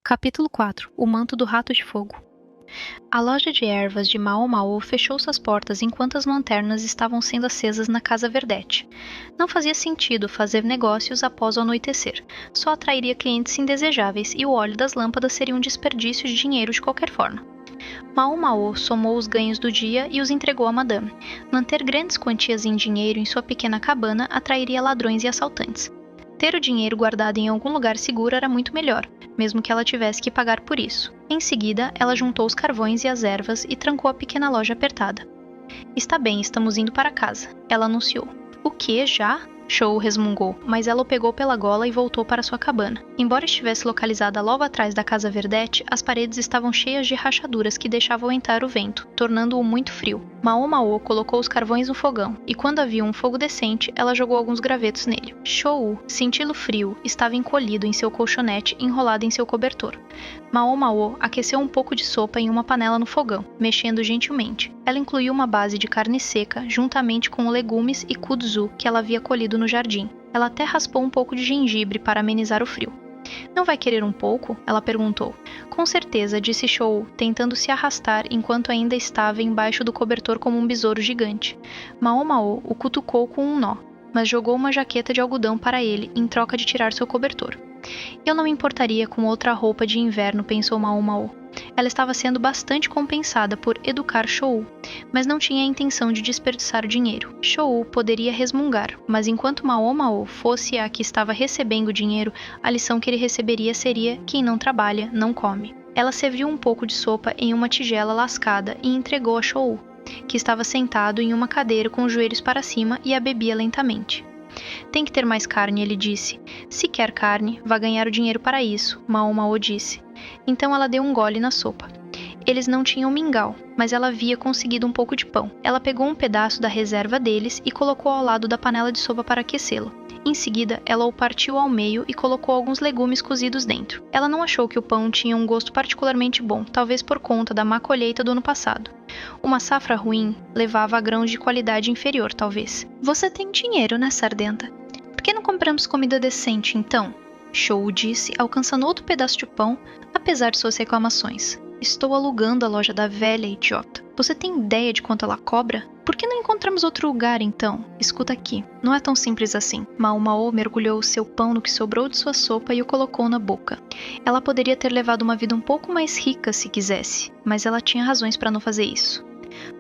Capítulo 4 O Manto do Rato de Fogo. A loja de ervas de Mao Mao fechou suas portas enquanto as lanternas estavam sendo acesas na Casa Verdete. Não fazia sentido fazer negócios após o anoitecer, só atrairia clientes indesejáveis e o óleo das lâmpadas seria um desperdício de dinheiro de qualquer forma. Mao Mao somou os ganhos do dia e os entregou a Madame. Manter grandes quantias em dinheiro em sua pequena cabana atrairia ladrões e assaltantes. Ter o dinheiro guardado em algum lugar seguro era muito melhor, mesmo que ela tivesse que pagar por isso. Em seguida, ela juntou os carvões e as ervas e trancou a pequena loja apertada. Está bem, estamos indo para casa, ela anunciou. O que, já? Shou resmungou, mas ela o pegou pela gola e voltou para sua cabana. Embora estivesse localizada logo atrás da Casa Verdete, as paredes estavam cheias de rachaduras que deixavam entrar o vento, tornando-o muito frio. Mao Mao colocou os carvões no fogão, e quando havia um fogo decente, ela jogou alguns gravetos nele. Shou, sentindo frio, estava encolhido em seu colchonete, enrolado em seu cobertor. Mao Mao aqueceu um pouco de sopa em uma panela no fogão, mexendo gentilmente. Ela incluiu uma base de carne seca, juntamente com legumes e kudzu que ela havia colhido no jardim. Ela até raspou um pouco de gengibre para amenizar o frio. Não vai querer um pouco? Ela perguntou. Com certeza, disse Shou, tentando se arrastar enquanto ainda estava embaixo do cobertor como um besouro gigante. Mao Mao o cutucou com um nó, mas jogou uma jaqueta de algodão para ele em troca de tirar seu cobertor. Eu não me importaria com outra roupa de inverno, pensou Mao Mao. Ela estava sendo bastante compensada por educar Shou, mas não tinha a intenção de desperdiçar o dinheiro. Shou poderia resmungar, mas enquanto Mao Mao fosse a que estava recebendo o dinheiro, a lição que ele receberia seria: quem não trabalha, não come. Ela serviu um pouco de sopa em uma tigela lascada e entregou a Shou, que estava sentado em uma cadeira com os joelhos para cima e a bebia lentamente. Tem que ter mais carne, ele disse. Se quer carne, vá ganhar o dinheiro para isso, Mao Mao disse. Então ela deu um gole na sopa. Eles não tinham mingau, mas ela havia conseguido um pouco de pão. Ela pegou um pedaço da reserva deles e colocou ao lado da panela de sopa para aquecê-lo. Em seguida, ela o partiu ao meio e colocou alguns legumes cozidos dentro. Ela não achou que o pão tinha um gosto particularmente bom, talvez por conta da má colheita do ano passado. Uma safra ruim levava a grãos de qualidade inferior, talvez. Você tem dinheiro, né, Sardenta? Por que não compramos comida decente, então? Shou disse, alcançando outro pedaço de pão, apesar de suas reclamações. Estou alugando a loja da velha, idiota. Você tem ideia de quanto ela cobra? Por que não encontramos outro lugar, então? Escuta aqui. Não é tão simples assim. Mao Mao mergulhou o seu pão no que sobrou de sua sopa e o colocou na boca. Ela poderia ter levado uma vida um pouco mais rica se quisesse, mas ela tinha razões para não fazer isso.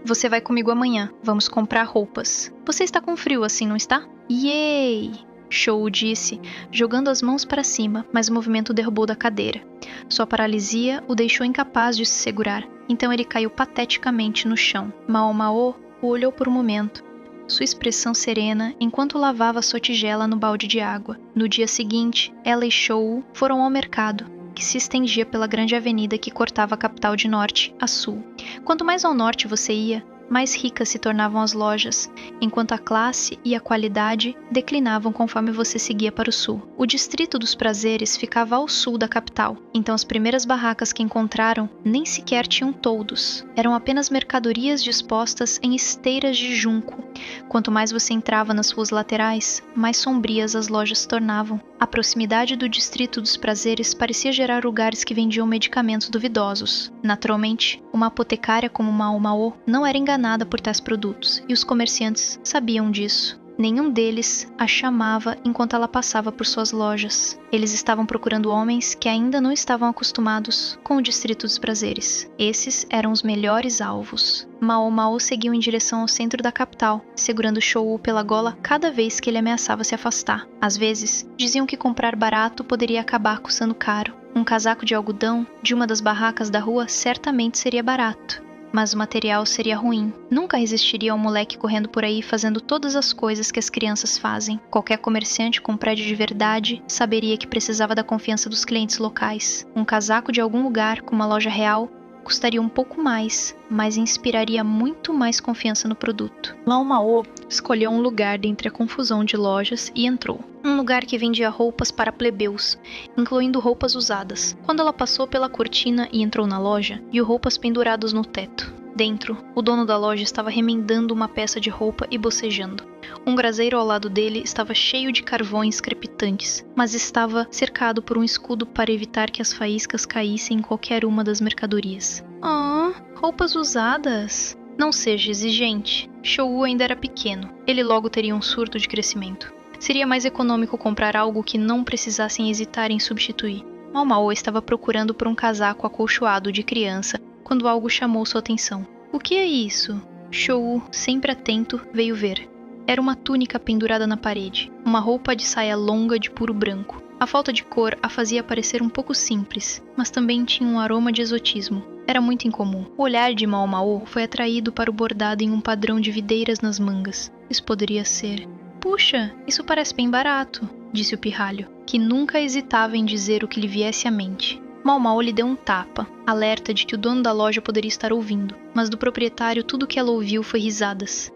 Você vai comigo amanhã. Vamos comprar roupas. Você está com frio assim, não está? Yay! Shou disse, jogando as mãos para cima, mas o movimento o derrubou da cadeira. Sua paralisia o deixou incapaz de se segurar, então ele caiu pateticamente no chão. Mao Mao o olhou por um momento, sua expressão serena, enquanto lavava sua tigela no balde de água. No dia seguinte, ela e Shou foram ao mercado, que se estendia pela grande avenida que cortava a capital de norte a sul. Quanto mais ao norte você ia, mais ricas se tornavam as lojas, enquanto a classe e a qualidade declinavam conforme você seguia para o sul. O distrito dos prazeres ficava ao sul da capital, então as primeiras barracas que encontraram nem sequer tinham toldos. Eram apenas mercadorias dispostas em esteiras de junco. Quanto mais você entrava nas ruas laterais, mais sombrias as lojas se tornavam. A proximidade do distrito dos prazeres parecia gerar lugares que vendiam medicamentos duvidosos. Naturalmente, uma apotecária como Mao Mao não era enganada por tais produtos, e os comerciantes sabiam disso. Nenhum deles a chamava enquanto ela passava por suas lojas. Eles estavam procurando homens que ainda não estavam acostumados com o distrito dos prazeres. Esses eram os melhores alvos. Mao Mao seguiu em direção ao centro da capital, segurando Shou pela gola cada vez que ele ameaçava se afastar. Às vezes, diziam que comprar barato poderia acabar custando caro. Um casaco de algodão de uma das barracas da rua certamente seria barato, mas o material seria ruim. Nunca resistiria ao moleque correndo por aí fazendo todas as coisas que as crianças fazem. Qualquer comerciante com prédio de verdade saberia que precisava da confiança dos clientes locais. Um casaco de algum lugar com uma loja real custaria um pouco mais, mas inspiraria muito mais confiança no produto. Mao Mao escolheu um lugar dentre a confusão de lojas e entrou. Um lugar que vendia roupas para plebeus, incluindo roupas usadas. Quando ela passou pela cortina e entrou na loja, viu roupas penduradas no teto. Dentro, o dono da loja estava remendando uma peça de roupa e bocejando. Um braseiro ao lado dele estava cheio de carvões crepitantes, mas estava cercado por um escudo para evitar que as faíscas caíssem em qualquer uma das mercadorias. Roupas usadas! Não seja exigente. Shou ainda era pequeno. Ele logo teria um surto de crescimento. Seria mais econômico comprar algo que não precisassem hesitar em substituir. Mau Mau estava procurando por um casaco acolchoado de criança quando algo chamou sua atenção. O que é isso? Shou, sempre atento, veio ver. Era uma túnica pendurada na parede, uma roupa de saia longa de puro branco. A falta de cor a fazia parecer um pouco simples, mas também tinha um aroma de exotismo. Era muito incomum. O olhar de Mau Mau foi atraído para o bordado em um padrão de videiras nas mangas. Isso poderia ser... Puxa, isso parece bem barato, disse o pirralho, que nunca hesitava em dizer o que lhe viesse à mente. Mau Mau lhe deu um tapa, alerta de que o dono da loja poderia estar ouvindo, mas do proprietário tudo o que ela ouviu foi risadas.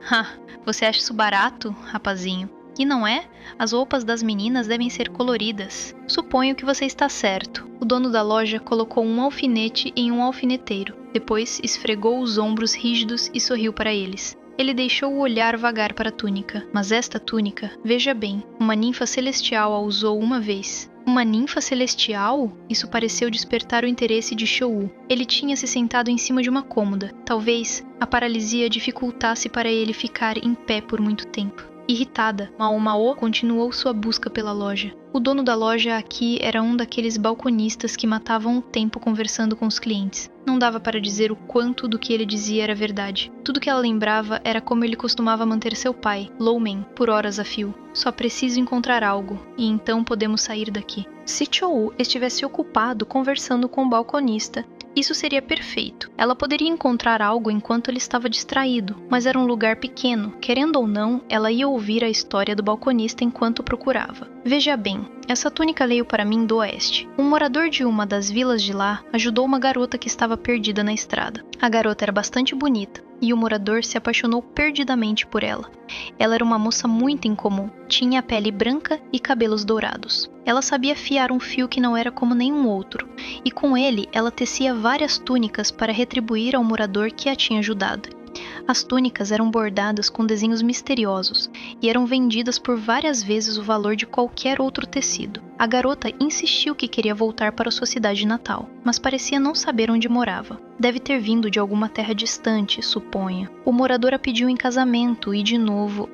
Você acha isso barato, rapazinho? E não é? As roupas das meninas devem ser coloridas. Suponho que você está certo. O dono da loja colocou um alfinete em um alfineteiro. Depois esfregou os ombros rígidos e sorriu para eles. Ele deixou o olhar vagar para a túnica. Mas esta túnica, veja bem, uma ninfa celestial a usou uma vez. Uma ninfa celestial? Isso pareceu despertar o interesse de Shou. Ele tinha se sentado em cima de uma cômoda. Talvez a paralisia dificultasse para ele ficar em pé por muito tempo. Irritada, Mau Mau continuou sua busca pela loja. O dono da loja aqui era um daqueles balconistas que matavam o tempo conversando com os clientes. Não dava para dizer o quanto do que ele dizia era verdade. Tudo que ela lembrava era como ele costumava manter seu pai, Lowman, por horas a fio. Só preciso encontrar algo, e então podemos sair daqui. Se Chou estivesse ocupado conversando com o balconista, isso seria perfeito. Ela poderia encontrar algo enquanto ele estava distraído, mas era um lugar pequeno. Querendo ou não, ela ia ouvir a história do balconista enquanto procurava. Veja bem, essa túnica veio para mim do oeste. Um morador de uma das vilas de lá ajudou uma garota que estava perdida na estrada. A garota era bastante bonita, e o morador se apaixonou perdidamente por ela. Ela era uma moça muito incomum, tinha a pele branca e cabelos dourados. Ela sabia fiar um fio que não era como nenhum outro, e com ele ela tecia várias túnicas para retribuir ao morador que a tinha ajudado. As túnicas eram bordadas com desenhos misteriosos e eram vendidas por várias vezes o valor de qualquer outro tecido. A garota insistiu que queria voltar para sua cidade natal, mas parecia não saber onde morava. Deve ter vindo de alguma terra distante, suponha. O morador a pediu em casamento e de novo,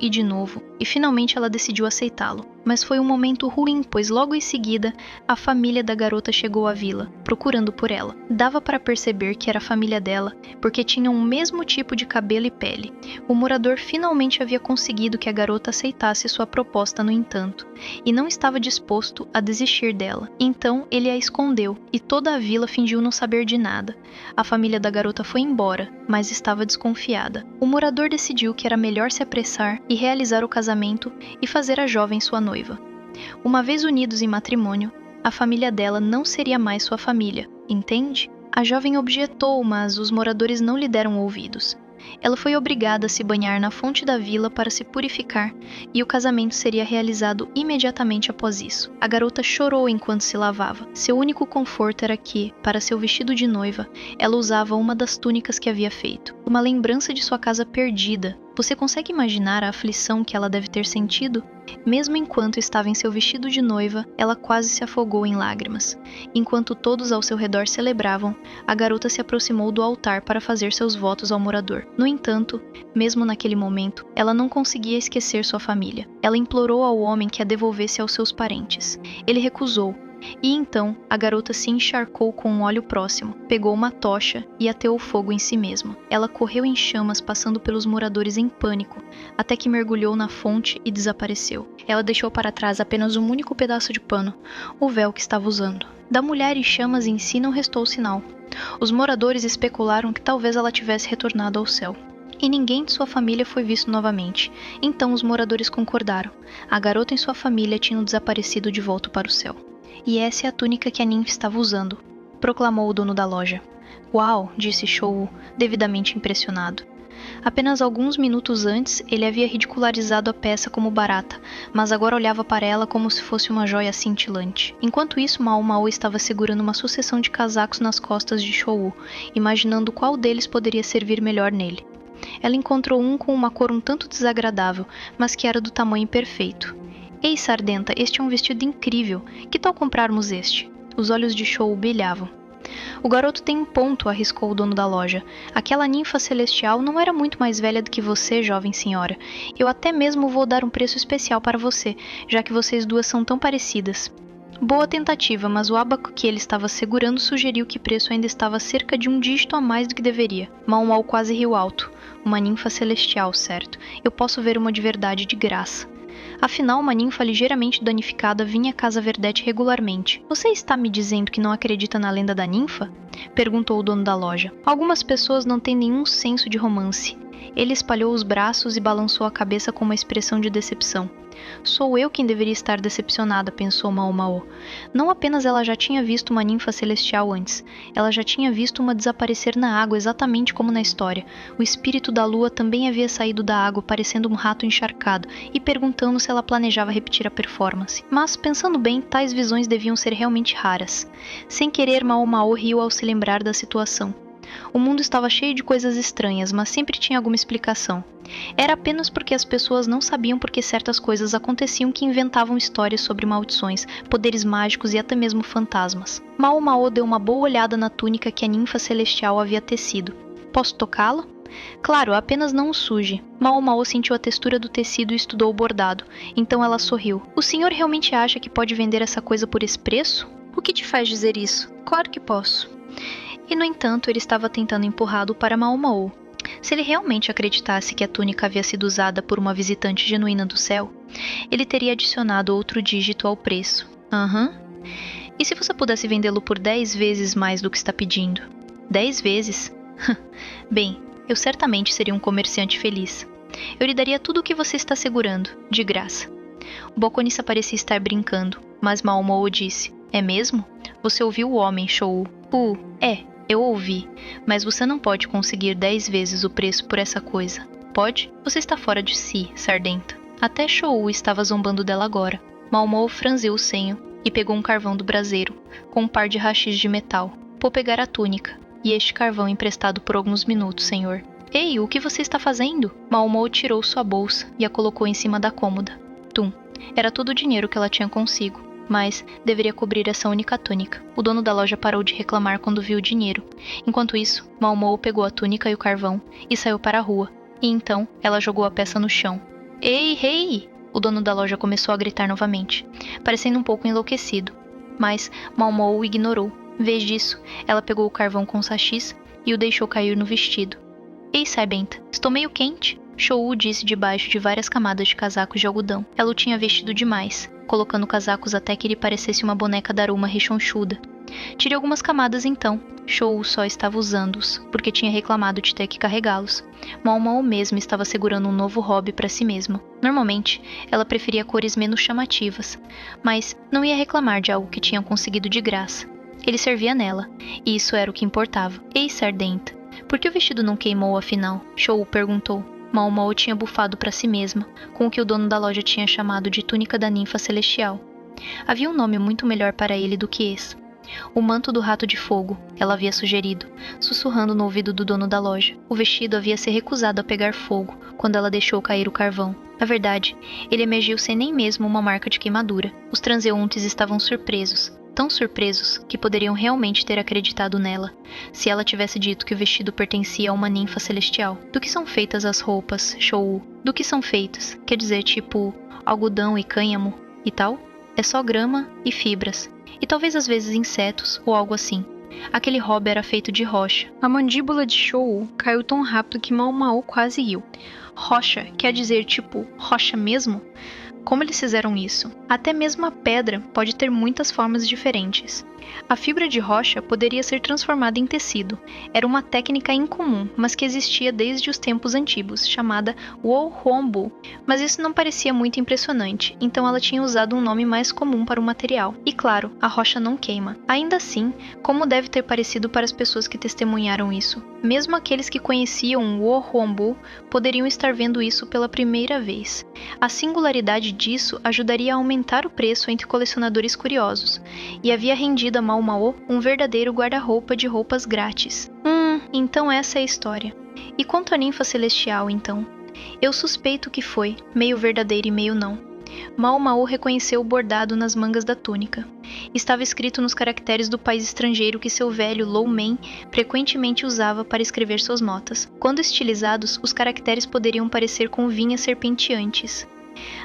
e finalmente ela decidiu aceitá-lo. Mas foi um momento ruim, pois logo em seguida, a família da garota chegou à vila, procurando por ela. Dava para perceber que era a família dela, porque tinham o mesmo tipo de cabelo e pele. O morador finalmente havia conseguido que a garota aceitasse sua proposta, no entanto, e não estava disposto a desistir dela. Então ele a escondeu, e toda a vila fingiu não saber de nada. A família da garota foi embora, mas estava desconfiada. O morador decidiu que era melhor se apressar e realizar o casamento e fazer a jovem sua noiva. Uma vez unidos em matrimônio, a família dela não seria mais sua família, entende? A jovem objetou, mas os moradores não lhe deram ouvidos. Ela foi obrigada a se banhar na fonte da vila para se purificar, e o casamento seria realizado imediatamente após isso. A garota chorou enquanto se lavava. Seu único conforto era que, para seu vestido de noiva, ela usava uma das túnicas que havia feito, uma lembrança de sua casa perdida. Você consegue imaginar a aflição que ela deve ter sentido? Mesmo enquanto estava em seu vestido de noiva, ela quase se afogou em lágrimas. Enquanto todos ao seu redor celebravam, a garota se aproximou do altar para fazer seus votos ao morador. No entanto, mesmo naquele momento, ela não conseguia esquecer sua família. Ela implorou ao homem que a devolvesse aos seus parentes. Ele recusou. E então, a garota se encharcou com um óleo próximo, pegou uma tocha e ateou fogo em si mesma. Ela correu em chamas, passando pelos moradores em pânico, até que mergulhou na fonte e desapareceu. Ela deixou para trás apenas um único pedaço de pano, o véu que estava usando. Da mulher em chamas em si não restou sinal. Os moradores especularam que talvez ela tivesse retornado ao céu. E ninguém de sua família foi visto novamente. Então os moradores concordaram. A garota e sua família tinham desaparecido de volta para o céu. E essa é a túnica que a ninfa estava usando, proclamou o dono da loja. Uau, disse Shou, devidamente impressionado. Apenas alguns minutos antes, ele havia ridicularizado a peça como barata, mas agora olhava para ela como se fosse uma joia cintilante. Enquanto isso, Mao Mao estava segurando uma sucessão de casacos nas costas de Shou, imaginando qual deles poderia servir melhor nele. Ela encontrou um com uma cor um tanto desagradável, mas que era do tamanho perfeito. Ei, Sardenta, este é um vestido incrível. Que tal comprarmos este? Os olhos de Shou brilhavam. O garoto tem um ponto, arriscou o dono da loja. Aquela ninfa celestial não era muito mais velha do que você, jovem senhora. Eu até mesmo vou dar um preço especial para você, já que vocês duas são tão parecidas. Boa tentativa, mas o ábaco que ele estava segurando sugeriu que o preço ainda estava cerca de um dígito a mais do que deveria. Mao Mao quase riu alto. Uma ninfa celestial, certo. Eu posso ver uma de verdade de graça. Afinal, uma ninfa ligeiramente danificada vinha à Casa Verdete regularmente. Você está me dizendo que não acredita na lenda da ninfa? Perguntou o dono da loja. Algumas pessoas não têm nenhum senso de romance. Ele espalhou os braços e balançou a cabeça com uma expressão de decepção. Sou eu quem deveria estar decepcionada, pensou Mao Mao. Não apenas ela já tinha visto uma ninfa celestial antes, ela já tinha visto uma desaparecer na água exatamente como na história. O espírito da lua também havia saído da água parecendo um rato encharcado e perguntando se ela planejava repetir a performance. Mas, pensando bem, tais visões deviam ser realmente raras. Sem querer, Mao Mao riu ao se lembrar da situação. O mundo estava cheio de coisas estranhas, mas sempre tinha alguma explicação. Era apenas porque as pessoas não sabiam por que certas coisas aconteciam que inventavam histórias sobre maldições, poderes mágicos e até mesmo fantasmas. Mao Mao deu uma boa olhada na túnica que a ninfa celestial havia tecido. Posso tocá-la? Claro, apenas não o suje. Mao Mao sentiu a textura do tecido e estudou o bordado. Então ela sorriu. O senhor realmente acha que pode vender essa coisa por esse preço? O que te faz dizer isso? Claro que posso. E, no entanto, ele estava tentando empurrá-lo para Mao Mao. Se ele realmente acreditasse que a túnica havia sido usada por uma visitante genuína do céu, ele teria adicionado outro dígito ao preço. E se você pudesse vendê-lo por 10 vezes mais do que está pedindo? 10 vezes? Bem, eu certamente seria um comerciante feliz. Eu lhe daria tudo o que você está segurando, de graça. O balconista parecia estar brincando, mas Mao Mao disse, é mesmo? Você ouviu o homem, Shou? Eu ouvi, mas você não pode conseguir 10 vezes o preço por essa coisa. Pode? Você está fora de si, Sardenta. Até Shou estava zombando dela agora. Mao Mao franziu o senho e pegou um carvão do braseiro, com um par de rachis de metal. Vou pegar a túnica, e este carvão emprestado por alguns minutos, senhor. Ei, o que você está fazendo? Mao Mao tirou sua bolsa e a colocou em cima da cômoda. Tum. Era todo o dinheiro que ela tinha consigo. Mas deveria cobrir essa única túnica. O dono da loja parou de reclamar quando viu o dinheiro. Enquanto isso, Mao Mao pegou a túnica e o carvão e saiu para a rua. E então, ela jogou a peça no chão. Ei, hey! O dono da loja começou a gritar novamente, parecendo um pouco enlouquecido. Mas Mao Mao o ignorou. Em vez disso, ela pegou o carvão com os rachis e o deixou cair no vestido. Ei, Sardenta, estou meio quente. Shou disse debaixo de várias camadas de casacos de algodão. Ela o tinha vestido demais, colocando casacos até que ele parecesse uma boneca daruma rechonchuda. Tire algumas camadas então. Shou só estava usando-os, porque tinha reclamado de ter que carregá-los. Mao Mao mesmo estava segurando um novo hobby para si mesma. Normalmente, ela preferia cores menos chamativas, mas não ia reclamar de algo que tinha conseguido de graça. Ele servia nela, e isso era o que importava. Ei, Sardenta, por que o vestido não queimou afinal? Shou perguntou. Mao Mao tinha bufado para si mesma, com o que o dono da loja tinha chamado de túnica da ninfa celestial. Havia um nome muito melhor para ele do que esse. O manto do rato de fogo, ela havia sugerido, sussurrando no ouvido do dono da loja. O vestido havia se recusado a pegar fogo quando ela deixou cair o carvão. Na verdade, ele emergiu sem nem mesmo uma marca de queimadura. Os transeuntes estavam surpresos. Tão surpresos que poderiam realmente ter acreditado nela, se ela tivesse dito que o vestido pertencia a uma ninfa celestial. Do que são feitas as roupas, Shou? Do que são feitas? Quer dizer, tipo, algodão e cânhamo e tal? É só grama e fibras, e talvez às vezes insetos ou algo assim. Aquele hobby era feito de rocha. A mandíbula de Shou caiu tão rápido que Mao Mao quase riu. Rocha quer dizer tipo, rocha mesmo? Como eles fizeram isso? Até mesmo a pedra pode ter muitas formas diferentes. A fibra de rocha poderia ser transformada em tecido. Era uma técnica incomum, mas que existia desde os tempos antigos, chamada wohuombu. Mas isso não parecia muito impressionante, então ela tinha usado um nome mais comum para o material. E claro, a rocha não queima. Ainda assim, como deve ter parecido para as pessoas que testemunharam isso? Mesmo aqueles que conheciam o wohuombu poderiam estar vendo isso pela primeira vez. A singularidade disso ajudaria a aumentar o preço entre colecionadores curiosos, e havia rendido a Mau Mau um verdadeiro guarda-roupa de roupas grátis. Então essa é a história. E quanto à ninfa celestial, então? Eu suspeito que foi, meio verdadeiro e meio não. Mau Mau reconheceu o bordado nas mangas da túnica. Estava escrito nos caracteres do país estrangeiro que seu velho Low Man frequentemente usava para escrever suas notas. Quando estilizados, os caracteres poderiam parecer com vinhas serpenteantes.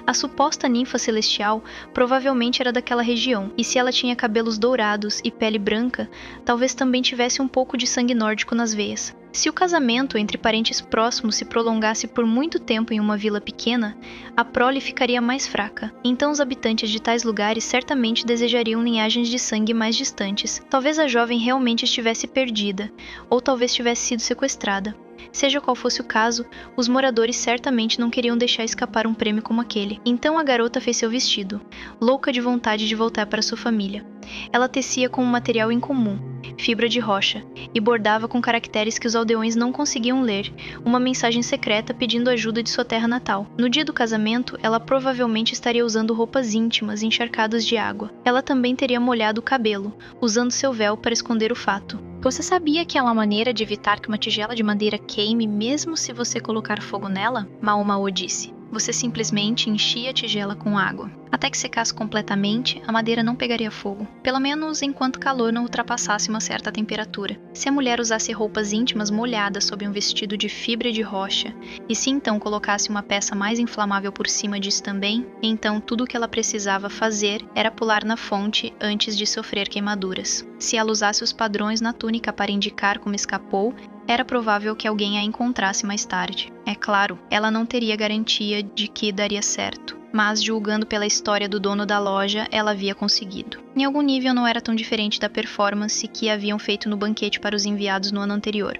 A suposta ninfa celestial provavelmente era daquela região, e se ela tinha cabelos dourados e pele branca, talvez também tivesse um pouco de sangue nórdico nas veias. Se o casamento entre parentes próximos se prolongasse por muito tempo em uma vila pequena, a prole ficaria mais fraca. Então os habitantes de tais lugares certamente desejariam linhagens de sangue mais distantes. Talvez a jovem realmente estivesse perdida, ou talvez tivesse sido sequestrada. Seja qual fosse o caso, os moradores certamente não queriam deixar escapar um prêmio como aquele. Então a garota fez seu vestido, louca de vontade de voltar para sua família. Ela tecia com um material incomum, fibra de rocha, e bordava com caracteres que os aldeões não conseguiam ler, uma mensagem secreta pedindo ajuda de sua terra natal. No dia do casamento, ela provavelmente estaria usando roupas íntimas encharcadas de água. Ela também teria molhado o cabelo, usando seu véu para esconder o fato. Você sabia que há uma maneira de evitar que uma tigela de madeira queime mesmo se você colocar fogo nela? Mau Mau disse. Você simplesmente enchia a tigela com água. Até que secasse completamente, a madeira não pegaria fogo, pelo menos enquanto o calor não ultrapassasse uma certa temperatura. Se a mulher usasse roupas íntimas molhadas sob um vestido de fibra de rocha, e se então colocasse uma peça mais inflamável por cima disso também, então tudo o que ela precisava fazer era pular na fonte antes de sofrer queimaduras. Se ela usasse os padrões na túnica para indicar como escapou, era provável que alguém a encontrasse mais tarde. É claro, ela não teria garantia de que daria certo, mas julgando pela história do dono da loja, ela havia conseguido. Em algum nível não era tão diferente da performance que haviam feito no banquete para os enviados no ano anterior.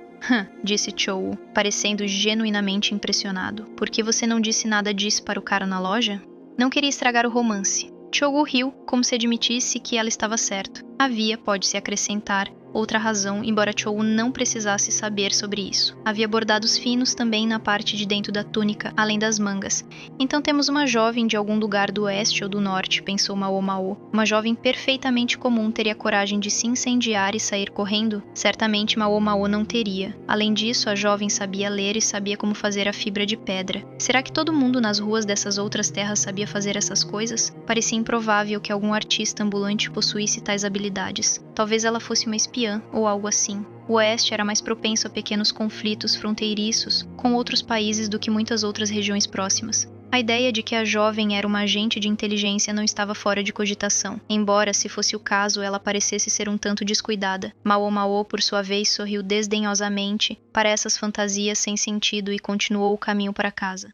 Disse Chou, parecendo genuinamente impressionado. Por que você não disse nada disso para o cara na loja? Não queria estragar o romance. Chogu riu, como se admitisse que ela estava certa. Havia, pode-se acrescentar, outra razão, embora Chogu não precisasse saber sobre isso. Havia bordados finos também na parte de dentro da túnica, além das mangas. Então temos uma jovem de algum lugar do oeste ou do norte, pensou Mau Mau. Uma jovem perfeitamente comum teria coragem de se incendiar e sair correndo? Certamente Mau Mau não teria. Além disso, a jovem sabia ler e sabia como fazer a fibra de pedra. Será que todo mundo nas ruas dessas outras terras sabia fazer essas coisas? Parecia improvável que algum artista ambulante possuísse tais habilidades. Talvez ela fosse uma espiã ou algo assim. O Oeste era mais propenso a pequenos conflitos fronteiriços com outros países do que muitas outras regiões próximas. A ideia de que a jovem era uma agente de inteligência não estava fora de cogitação, embora, se fosse o caso, ela parecesse ser um tanto descuidada. Mau Mau, por sua vez, sorriu desdenhosamente para essas fantasias sem sentido e continuou o caminho para casa.